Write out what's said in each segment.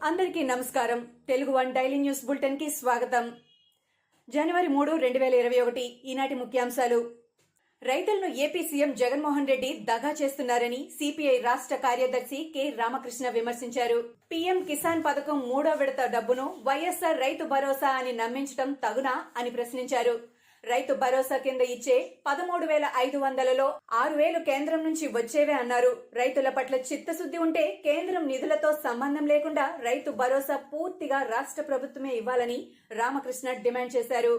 అందరికీ నమస్కారం. Telugu one daily news bulletin కి స్వాగతం. జనవరి 3, 2021 ఈనాటి ముఖ్యాంశాలు. రైతులను ఏపీ సీఎం జగన్మోహన్ రెడ్డి దగా చేస్తున్నారని సిపిఐ రాష్ట్ర కార్యదర్శి కె రామకృష్ణ విమర్శించారు. పీఎం కిసాన్ పథకం 3వ విడత డబ్బును వైఎస్ఆర్ రైతు భరోసా అని నమ్మించడం తగునా అని ప్రశ్నించారు. రైతు భరోసా కింద ఇచ్చే 13,500లో 6,000 కేంద్రం నుంచి వచ్చేవే అన్నారు. రైతుల పట్ల చిత్తశుద్ది ఉంటే కేంద్రం నిధులతో సంబంధం లేకుండా రైతు భరోసా పూర్తిగా రాష్ట్ర ప్రభుత్వమే ఇవ్వాలని రామకృష్ణ డిమాండ్ చేశారు.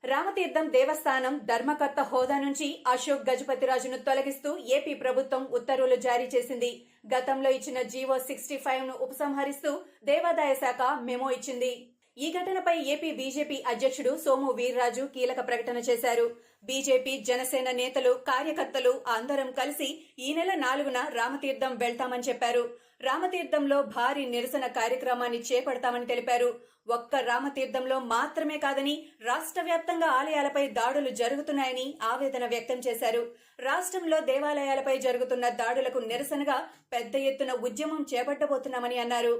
రామతీర్థం దేవస్థానం ధర్మకర్త హోదా నుంచి అశోక్ గజపతిరాజును తొలగిస్తూ ఏపీ ప్రభుత్వం ఉత్తర్వులు జారీ చేసింది. గతంలో ఇచ్చిన జీవో 65ను ఉపసంహరిస్తూ దేవాదాయ శాఖ మెమో ఇచ్చింది. ఈ ఘటనపై ఏపీ బీజేపీ అధ్యక్షుడు సోము వీర్రాజు కీలక ప్రకటన చేశారు. బీజేపీ జనసేన నేతలు కార్యకర్తలు అందరం కలిసి ఈ నెల 4న రామతీర్థం వెళ్తామని చెప్పారు. రామతీర్థంలో భారీ నిరసన కార్యక్రమాన్ని చేపడతామని తెలిపారు. ఒక్క రామతీర్థంలో మాత్రమే కాదని రాష్ట్ర వ్యాప్తంగా ఆలయాలపై దాడులు జరుగుతున్నాయని ఆవేదన వ్యక్తం చేశారు. రాష్ట్రంలో దేవాలయాలపై జరుగుతున్న దాడులకు నిరసనగా పెద్ద ఎత్తున ఉద్యమం చేపట్టబోతున్నామని అన్నారు.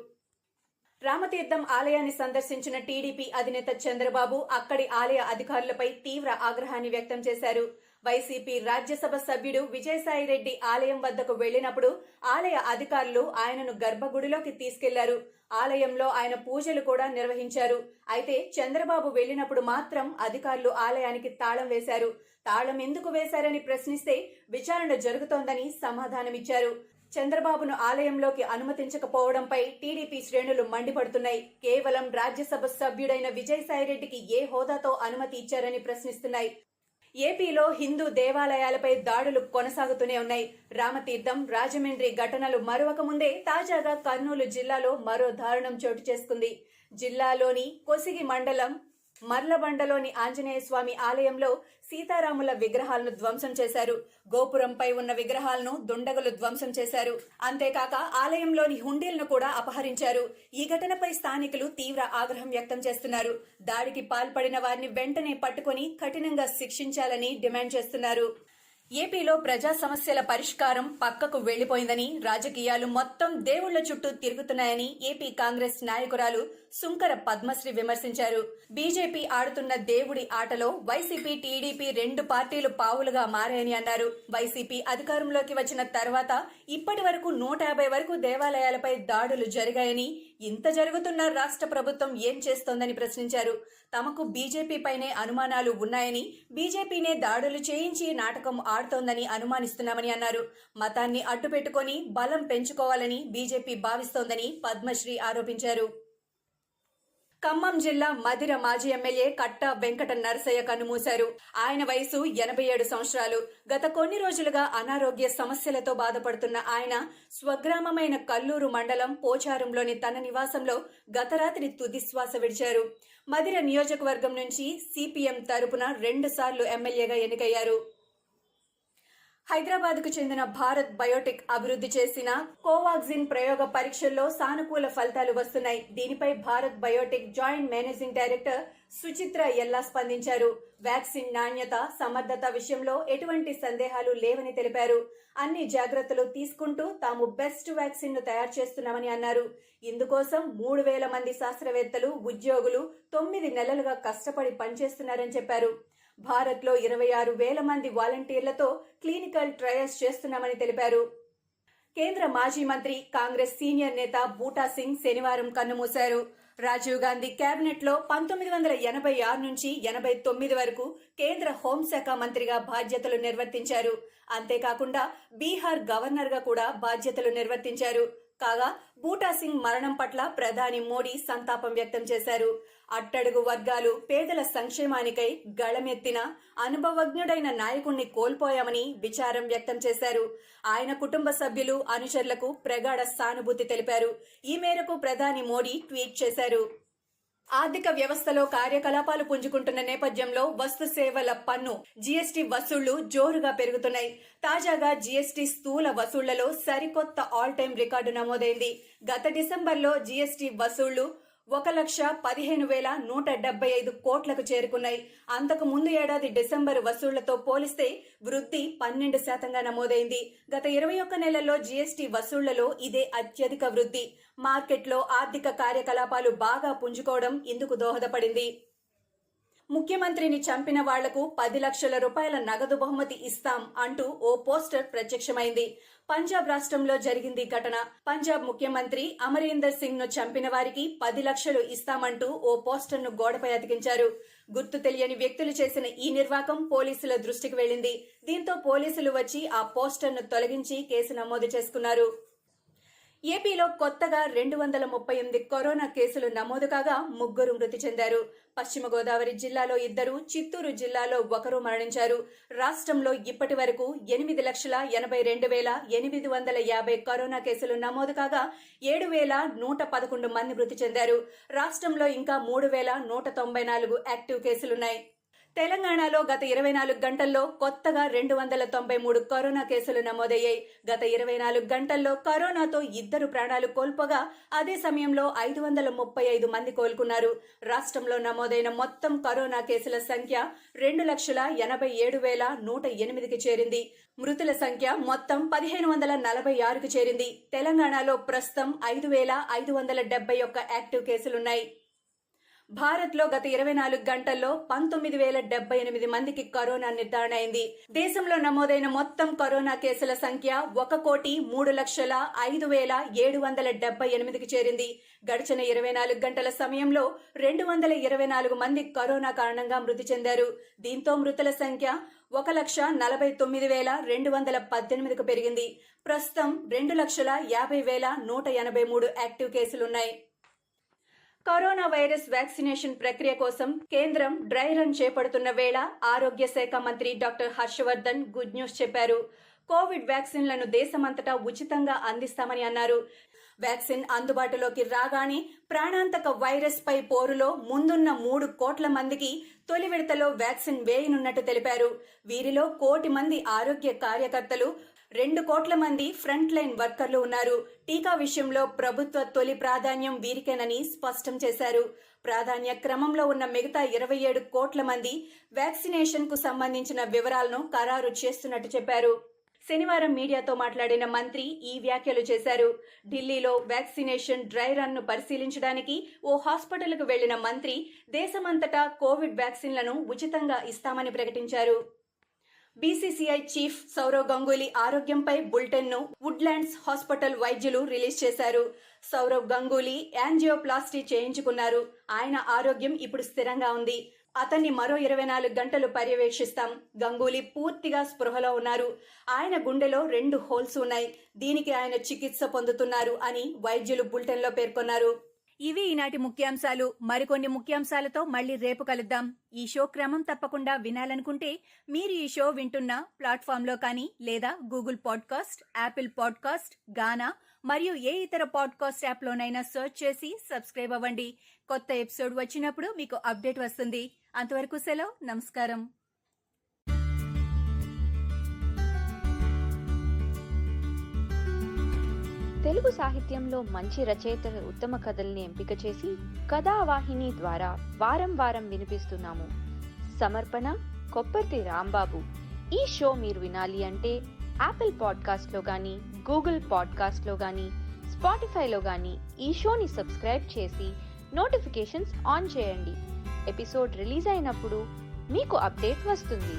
రామతీర్థం ఆలయాన్ని సందర్శించిన టీడీపీ అధినేత చంద్రబాబు అక్కడి ఆలయ అధికారులపై తీవ్ర ఆగ్రహాన్ని వ్యక్తం చేశారు. వైసీపీ రాజ్యసభ సభ్యుడు విజయసాయిరెడ్డి ఆలయం వద్దకు వెళ్లినప్పుడు ఆలయ అధికారులు ఆయనను గర్భగుడిలోకి తీసుకెళ్లారు. ఆలయంలో ఆయన పూజలు కూడా నిర్వహించారు. అయితే చంద్రబాబు వెళ్లినప్పుడు మాత్రం అధికారులు ఆలయానికి తాళం వేశారు. తాళం ఎందుకు వేశారని ప్రశ్నిస్తే విచారణ జరుగుతోందని సమాధానమిచ్చారు. చంద్రబాబును ఆలయంలోకి అనుమతించకపోవడంపై టీడీపీ శ్రేణులు మండిపడుతున్నాయి. కేవలం రాజ్యసభ సభ్యుడైన విజయసాయిరెడ్డికి ఏ హోదాతో అనుమతి ఇచ్చారని ప్రశ్నిస్తున్నాయి. ఏపీలో హిందూ దేవాలయాలపై దాడులు కొనసాగుతూనే ఉన్నాయి. రామతీర్థం, రాజమండ్రి ఘటనలు మరొక ముందే తాజాగా కర్నూలు జిల్లాలో మరో దారుణం చోటు చేసుకుంది. జిల్లాలోని కొసిగి మండలం మర్లబండలోని ఆంజనేయ స్వామి ఆలయంలో సీతారాముల విగ్రహాలను ధ్వంసం చేశారు. గోపురంపై ఉన్న విగ్రహాలను దుండగులు ధ్వంసం చేశారు. అంతేకాక ఆలయంలోని హుండీలను కూడా అపహరించారు. ఈ ఘటనపై స్థానికులు తీవ్ర ఆగ్రహం వ్యక్తం చేస్తున్నారు. దాడికి పాల్పడిన వారిని వెంటనే పట్టుకుని కఠినంగా శిక్షించాలని డిమాండ్ చేస్తున్నారు. ఏపీలో ప్రజా సమస్యల పరిష్కారం పక్కకు వెళ్లిపోయిందని, రాజకీయాలు మొత్తం దేవుళ్ల చుట్టూ తిరుగుతున్నాయని ఏపీ కాంగ్రెస్ నాయకురాలు సుంకర పద్మశ్రీ విమర్శించారు. బీజేపీ ఆడుతున్న దేవుడి ఆటలో వైసీపీ, టీడీపీ 2 పార్టీలు పావులుగా మారాయని అన్నారు. వైసీపీ అధికారంలోకి వచ్చిన తర్వాత ఇప్పటి వరకు 150 వరకు దేవాలయాలపై దాడులు జరిగాయని, ఇంత జరుగుతున్న రాష్ట్ర ప్రభుత్వం ఏం చేస్తోందని ప్రశ్నించారు. తమకు బీజేపీపైనే అనుమానాలు ఉన్నాయని, బీజేపీనే దాడులు చేయించి నాటకం ఆడుతోందని అనుమానిస్తున్నామని అన్నారు. మతాన్ని అడ్డుపెట్టుకుని బలం పెంచుకోవాలని బీజేపీ భావిస్తోందని పద్మశ్రీ ఆరోపించారు. ఖమ్మం జిల్లా మధిర మాజీ ఎమ్మెల్యే కట్టా వెంకట నరసయ్య కన్నుమూశారు. ఆయన వయసు 87 సంవత్సరాలు. గత కొన్ని రోజులుగా అనారోగ్య సమస్యలతో బాధపడుతున్న ఆయన స్వగ్రామమైన కల్లూరు మండలం పోచారంలోని తన నివాసంలో గత రాత్రి తుదిశ్వాస విడిచారు. మధిర నియోజకవర్గం నుంచి సిపిఎం తరపున 2 సార్లు ఎమ్మెల్యేగా ఎన్నికయ్యారు. హైదరాబాద్ కు చెందిన భారత్ బయోటెక్ అభివృద్ధి చేసిన కోవాక్సిన్ ప్రయోగ పరీక్షల్లో సానుకూల ఫలితాలు వస్తున్నాయి. దీనిపై Bharat Biotech joint managing director Suchitra ఎల్లా స్పందించారు. వ్యాక్సిన్ నాణ్యత, సమర్థత విషయంలో ఎటువంటి సందేహాలు లేవని తెలిపారు. అన్ని జాగ్రత్తలు తీసుకుంటూ తాము బెస్ట్ వ్యాక్సిన్ ను తయారు చేస్తున్నామని అన్నారు. ఇందుకోసం 3,000 మంది శాస్త్రవేత్తలు, ఉద్యోగులు 9 నెలలుగా కష్టపడి పనిచేస్తున్నారని చెప్పారు. భారత్ లో 26,000 మంది వాలంటీర్లతో క్లినికల్ ట్రయల్స్ చేస్తున్నామని తెలిపారు. కేంద్ర మాజీ మంత్రి, కాంగ్రెస్ సీనియర్ నేత బూటా సింగ్ శనివారం కన్నుమూశారు. రాజీవ్ గాంధీ కేబినెట్ లో 1986 నుంచి 89 వరకు కేంద్ర హోంశాఖ మంత్రిగా బాధ్యతలు నిర్వర్తించారు. అంతేకాకుండా బీహార్ గవర్నర్ గా కూడా బాధ్యతలు నిర్వర్తించారు. కాగా బూటా సింగ్ మరణం పట్ల ప్రధాని మోడీ సంతాపం వ్యక్తం చేశారు. అట్టడుగు వర్గాలు, పేదల సంక్షేమానికై గళమెత్తిన అనుభవజ్ఞుడైన నాయకుణ్ణి కోల్పోయామని విచారం వ్యక్తం చేశారు. ఆయన కుటుంబ సభ్యులు, అనుచరులకు ప్రగాఢ సానుభూతి తెలిపారు. ఈ మేరకు ప్రధాని మోడీ ట్వీట్ చేశారు. ఆర్థిక వ్యవస్థలో కార్యకలాపాలు పుంజుకుంటున్న నేపథ్యంలో వస్తు సేవల పన్ను జీఎస్టీ వసూళ్లు జోరుగా పెరుగుతున్నాయి. తాజాగా జీఎస్టీ స్థూల వసూళ్లలో సరికొత్త ఆల్ టైం రికార్డు నమోదైంది. గత డిసెంబర్లో జీఎస్టీ వసూళ్లు 1,15,175 కోట్లకు చేరుకున్నాయి. అంతకు ముందు ఏడాది డిసెంబర్ వసూళ్లతో పోలిస్తే వృద్ధి 12% నమోదైంది. గత 21 నెలల్లో జీఎస్టీ వసూళ్లలో ఇదే అత్యధిక వృద్ధి. మార్కెట్లో ఆర్థిక కార్యకలాపాలు బాగా పుంజుకోవడం ఇందుకు దోహదపడింది. ముఖ్యమంత్రిని చంపిన వాళ్లకు 10 లక్షల రూపాయల నగదు బహుమతి ఇస్తాం అంటూ ఓ పోస్టర్ ప్రత్యక్షమైంది. పంజాబ్ రాష్ట్రంలో జరిగింది ఘటన. పంజాబ్ ముఖ్యమంత్రి అమరీందర్ సింగ్ ను చంపిన వారికి 10 లక్షలు ఇస్తామంటూ ఓ పోస్టర్ ను గోడపై అతికించారు. గుర్తు తెలియని వ్యక్తులు చేసిన ఈ నిర్వాకం పోలీసుల దృష్టికి వెళ్లింది. దీంతో పోలీసులు వచ్చి ఆ పోస్టర్ ను తొలగించి కేసు నమోదు చేసుకున్నారు. ఏపీలో కొత్తగా 238 కరోనా కేసులు నమోదు కాగా 3 మృతి చెందారు. పశ్చిమ గోదావరి జిల్లాలో 2, చిత్తూరు జిల్లాలో 1 మరణించారు. రాష్ట్రంలో ఇప్పటి వరకు 8,82,850 కరోనా కేసులు నమోదు కాగా 7,111 మంది మృతి చెందారు. రాష్ట్రంలో ఇంకా 3,194 యాక్టివ్ కేసులున్నాయి. తెలంగాణలో గత 24 గంటల్లో కొత్తగా 293 కరోనా కేసులు నమోదయ్యాయి. గత 24 గంటల్లో కరోనాతో 2 ప్రాణాలు కోల్పోగా అదే సమయంలో 535 మంది కోలుకున్నారు. రాష్ట్రంలో నమోదైన మొత్తం కరోనా కేసుల సంఖ్య 2,87,108కి చేరింది. మృతుల సంఖ్య మొత్తం 1,546కి చేరింది. తెలంగాణలో ప్రస్తుతం 5,571 యాక్టివ్ కేసులున్నాయి. భారత్లో గత 24 గంటల్లో 19,078 మందికి కరోనా నిర్ధారణ అయింది. దేశంలో నమోదైన మొత్తం కరోనా కేసుల సంఖ్య 1,03,05,778కి చేరింది. గడిచిన 24 గంటల సమయంలో 224 మంది కరోనా కారణంగా మృతి చెందారు. దీంతో మృతుల సంఖ్య 1,40,218కు పెరిగింది. ప్రస్తుతం 2,50,183 యాక్టివ్ కేసులున్నాయి. కరోనా వైరస్ వ్యాక్సినేషన్ ప్రక్రియ కోసం కేంద్రం డ్రై రన్ చేపడుతున్న వేళ ఆరోగ్య శాఖ మంత్రి డాక్టర్ హర్షవర్ధన్ గుడ్ న్యూస్ చెప్పారు. కోవిడ్ వ్యాక్సిన్లను దేశమంతటా ఉచితంగా అందిస్తామని అన్నారు. వ్యాక్సిన్ అందుబాటులోకి రాగానే ప్రాణాంతక వైరస్ పై పోరులో ముందున్న 3 కోట్ల మందికి తొలి విడతలో వ్యాక్సిన్ వేయనున్నట్టు తెలిపారు. వీరిలో 1 కోటి మంది ఆరోగ్య కార్యకర్తలు, 2 కోట్ల మంది ఫ్రంట్ లైన్ వర్కర్లు ఉన్నారు. టీకా విషయంలో ప్రభుత్వ తొలి ప్రాధాన్యం వీరికేనని స్పష్టం చేశారు. ప్రాధాన్య క్రమంలో ఉన్న మిగతా 27 కోట్ల మంది వ్యాక్సినేషన్ కు సంబంధించిన వివరాలను ఖరారు చేస్తున్నట్టు చెప్పారు. శనివారం మీడియాతో మాట్లాడిన మంత్రి ఈ వ్యాఖ్యలు చేశారు. ఢిల్లీలో వ్యాక్సినేషన్ డ్రై రన్ ను పరిశీలించడానికి ఓ హాస్పిటల్కు వెళ్లిన మంత్రి దేశమంతటా కోవిడ్ వ్యాక్సిన్లను ఉచితంగా ఇస్తామని ప్రకటించారు. బీసీసీఐ చీఫ్ సౌరవ్ గంగూలీ ఆరోగ్యంపై బులెటిన్ ను వుడ్లాండ్స్ హాస్పిటల్ వైద్యులు రిలీజ్ చేశారు. సౌరవ్ గంగూలీ యాంజియోప్లాస్టీ చేయించుకున్నారు. ఆయన ఆరోగ్యం ఇప్పుడు స్థిరంగా ఉంది. అతన్ని మరో 24 గంటలు పర్యవేక్షిస్తాం. గంగూలీ పూర్తిగా స్పృహలో ఉన్నారు. ఆయన గుండెలో 2 హోల్స్ ఉన్నాయి. దీనికి ఆయన చికిత్స పొందుతున్నారు అని వైద్యులు బులెటిన్లో పేర్కొన్నారు. ఇవి ఈనాటి ముఖ్యాంశాలు. మరికొన్ని ముఖ్యాంశాలతో మళ్ళీ రేపు కలుద్దాం. ఈ షో క్రమం తప్పకుండా వినాలనుకుంటే మీరు ఈ షో వింటున్న ప్లాట్ఫామ్లో కానీ లేదా గూగుల్ పాడ్కాస్ట్, యాపిల్ పాడ్కాస్ట్, గానా మరియు ఏ ఇతర పాడ్కాస్ట్ యాప్లోనైనా సెర్చ్ చేసి సబ్స్క్రైబ్ అవ్వండి. కొత్త ఎపిసోడ్ వచ్చినప్పుడు మీకు అప్డేట్ వస్తుంది. అంతవరకు సెలవు. నమస్కారం. తెలుగు సాహిత్యంలో మంచి రచయితల ఉత్తమ కథల్ని ఎంపిక చేసి కథావాహిని ద్వారా వారం వారం వినిపిస్తున్నాము. సమర్పణ కొప్పర్తి రాంబాబు. ఈ షో మీరు వినాలి అంటే యాపిల్ పాడ్కాస్ట్లో కానీ, గూగుల్ పాడ్కాస్ట్లో కానీ, స్పాటిఫైలో కానీ ఈ షోని సబ్స్క్రైబ్ చేసి నోటిఫికేషన్స్ ఆన్ చేయండి. ఎపిసోడ్ రిలీజ్ అయినప్పుడు మీకు అప్డేట్ వస్తుంది.